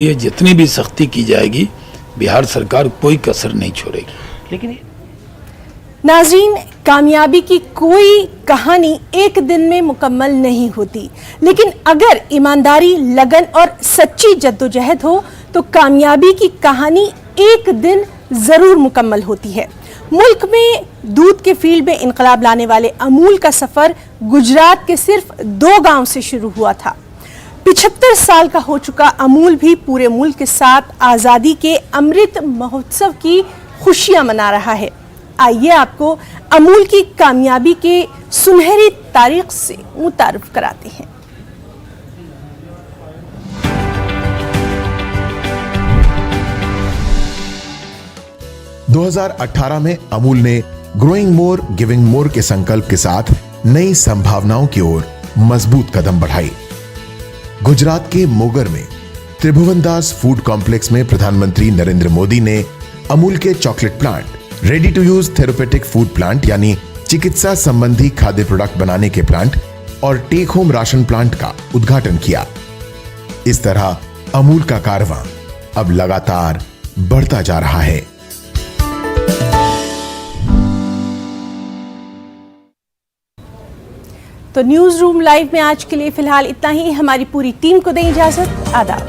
ये जितनी भी सख्ती की जाएगी बिहार सरकार कोई कसर नहीं छोड़ेगी। लेकिन नाज़रीन, कामयाबी की कोई कहानी एक दिन में मुकम्मल नहीं होती, लेकिन अगर ईमानदारी, लगन और सच्ची जद्दोजहद हो तो कामयाबी की कहानी एक दिन जरूर मुकम्मल होती है। मुल्क में दूध के फील्ड में इनकलाब लाने वाले अमूल का सफर गुजरात के सिर्फ 2 गांव से शुरू हुआ था। 75 साल का हो चुका अमूल भी पूरे मुल्क के साथ आज़ादी के अमृत महोत्सव की खुशियां मना रहा है। आइए आपको अमूल की कामयाबी के सुनहरी तारीख से मुतारिफ कराते हैं। – 2018 में अमूल ने ग्रोइंग मोर गिविंग मोर के संकल्प के साथ नई संभावनाओं की ओर मजबूत कदम बढ़ाई। गुजरात के मोगर में त्रिभुवनदास फूड कॉम्प्लेक्स में प्रधानमंत्री नरेंद्र मोदी ने अमूल के chocolate plant, ready to use therapeutic food plant यानी चिकित्सा संबंधी खाद्य प्रोडक्ट बनाने के प्लांट और टेक होम राशन प्लांट का उद्घाटन किया। इस तरह अमूल का कारवां अब लगातार बढ़ता जा रहा है। तो न्यूज़ रूम लाइव में आज के लिए फिलहाल इतना ही। हमारी पूरी टीम को दें इजाजत। आदाब।